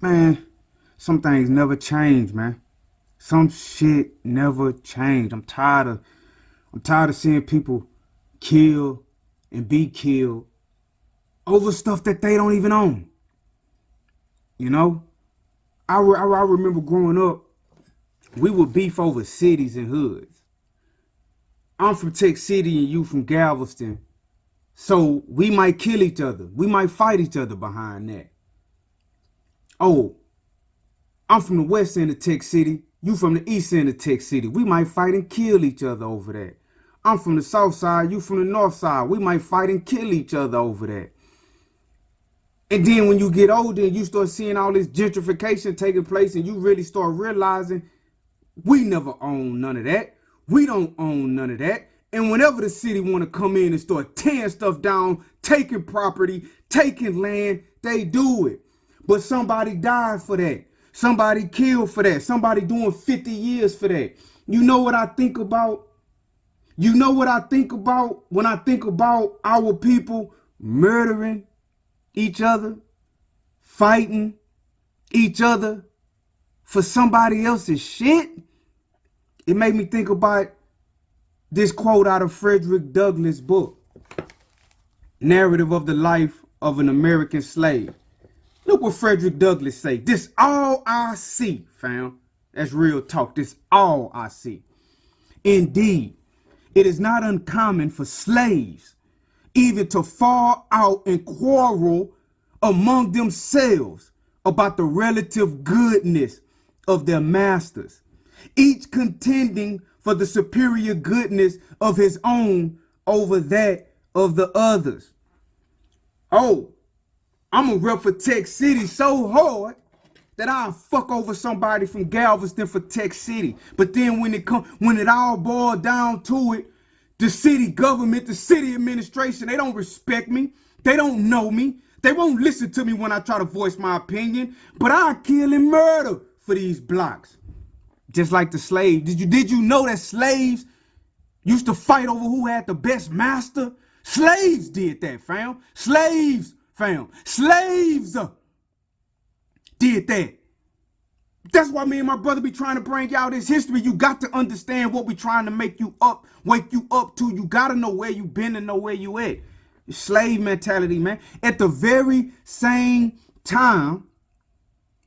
Man, some things never change, man. Some shit never change. I'm tired of seeing people kill and be killed over stuff that they don't even own. You know? I remember growing up, we would beef over cities and hoods. I'm from Tech City and you from Galveston. So we might kill each other. We might fight each other behind that. Oh, I'm from the west end of Tech City. You from the east end of Tech City. We might fight and kill each other over that. I'm from the south side. You from the north side. We might fight and kill each other over that. And then when you get older and you start seeing all this gentrification taking place and you really start realizing we never own none of that. We don't own none of that. And whenever the city want to come in and start tearing stuff down, taking property, taking land, they do it. But somebody died for that. Somebody killed for that. Somebody doing 50 years for that. You know what I think about? You know what I think about when I think about our people murdering each other, fighting each other for somebody else's shit? It made me think about this quote out of Frederick Douglass' book, Narrative of the Life of an American Slave. Look what Frederick Douglass say. This all I see, fam. That's real talk. This all I see. Indeed, it is not uncommon for slaves even to fall out and quarrel among themselves about the relative goodness of their masters, each contending for the superior goodness of his own over that of the others. Oh, I'm a rep for Tech City so hard that I'll fuck over somebody from Galveston for Tech City. But then when it all boiled down to it, the city government, the city administration, they don't respect me. They don't know me. They won't listen to me when I try to voice my opinion. But I'll kill and murder for these blocks. Just like the slaves. Did you know that slaves used to fight over who had the best master? Slaves did that, fam. Slaves, fam. Slaves did that. That's why me and my brother be trying to bring y'all this history. You got to understand what we trying to wake you up to. You got to know where you been and know where you at. Slave mentality, man. At the very same time,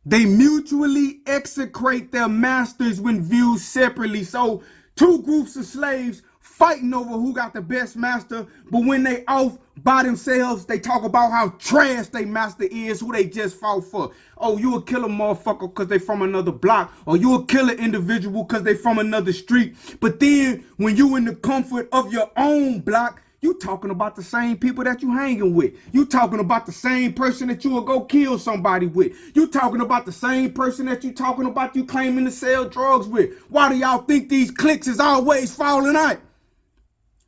they mutually execrate their masters when viewed separately. So two groups of slaves fighting over who got the best master, but when they off by themselves, they talk about how trash they master is, who they just fought for. Oh, you a killer motherfucker because they from another block, or you a killer individual because they from another street. But then when you in the comfort of your own block, you talking about the same people that you hanging with. You talking about the same person that you will go kill somebody with. You talking about the same person that you talking about you claiming to sell drugs with. Why do y'all think these cliques is always falling out?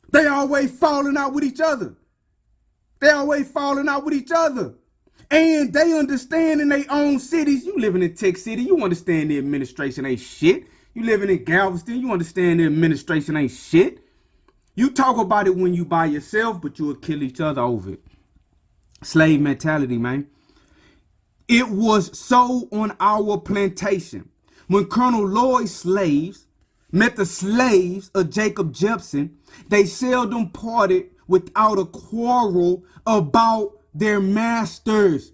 They always falling out with each other. They always falling out with each other. And they understand in their own cities. You living in Tech City, you understand the administration ain't shit. You living in Galveston, you understand the administration ain't shit. You talk about it when you by yourself, but you'll kill each other over it. Slave mentality, man. It was so on our plantation. When Colonel Lloyd's slaves met the slaves of Jacob Jepson, they seldom parted without a quarrel about their masters.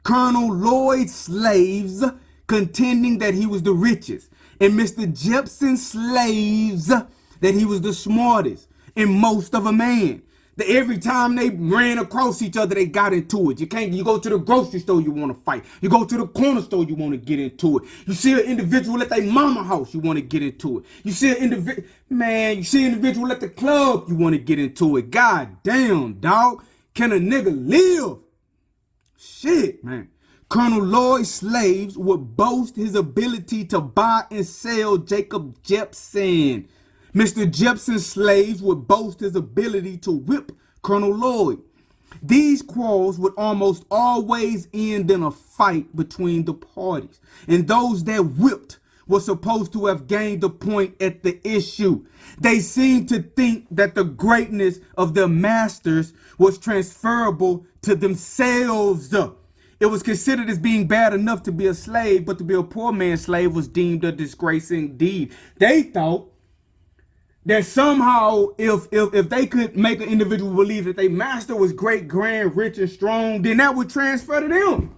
Colonel Lloyd's slaves contending that he was the richest, and Mr. Jepson's slaves that he was the smartest and most of a man. That every time they ran across each other, they got into it. You go to the grocery store, you want to fight. You go to the corner store, you want to get into it. You see an individual at their mama house, you want to get into it. You see an individual at the club, you want to get into it. God damn, dog. Can a nigga live? Shit, man. Colonel Lloyd's slaves would boast his ability to buy and sell Jacob Jepson. Mr. Jepson's slaves would boast his ability to whip Colonel Lloyd. These quarrels would almost always end in a fight between the parties, and those that whipped were supposed to have gained the point at the issue. They seemed to think that the greatness of their masters was transferable to themselves. It was considered as being bad enough to be a slave, but to be a poor man's slave was deemed a disgrace indeed. They thought that somehow if they could make an individual believe that their master was great, grand, rich, and strong, then that would transfer to them.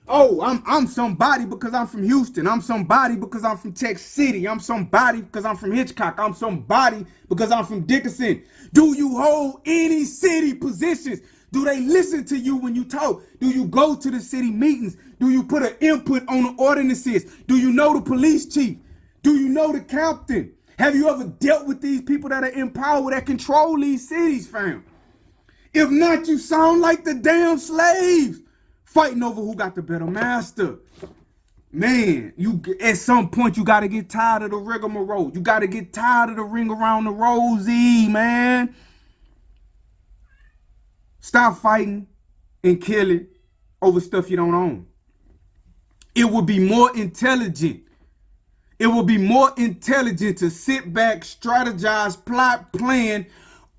Oh, I'm somebody because I'm from Houston. I'm somebody because I'm from Tech City. I'm somebody because I'm from Hitchcock. I'm somebody because I'm from Dickinson. Do you hold any city positions? Do they listen to you when you talk? Do you go to the city meetings? Do you put an input on the ordinances? Do you know the police chief? Do you know the captain? Have you ever dealt with these people that are in power that control these cities, fam? If not, you sound like the damn slaves fighting over who got the better master. Man, you at some point you gotta get tired of the rigmarole. You gotta get tired of the ring around the rosy, man. Stop fighting and killing over stuff you don't own. It would be more intelligent. It would be more intelligent to sit back, strategize, plot, plan,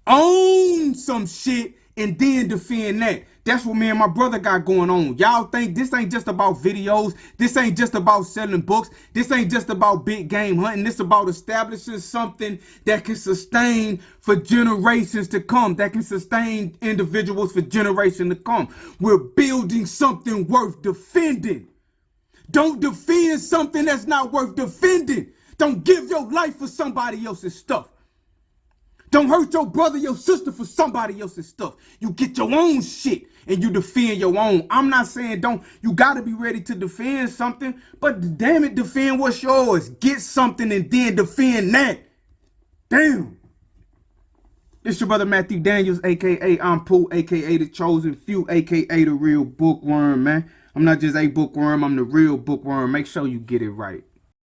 own some shit, and then defend that. That's what me and my brother got going on. Y'all think this ain't just about videos. This ain't just about selling books. This ain't just about big game hunting. This about establishing something that can sustain for generations to come, that can sustain individuals for generations to come. We're building something worth defending. Don't defend something that's not worth defending. Don't give your life for somebody else's stuff. Don't hurt your brother, your sister for somebody else's stuff. You get your own shit and you defend your own. I'm not saying you gotta be ready to defend something, but damn it, defend what's yours. Get something and then defend that. Damn. It's your brother Matthew Daniels, aka I'm Pooh, aka the Chosen Few, aka the Real Bookworm, man. I'm not just a bookworm, I'm the real bookworm. Make sure you get it right.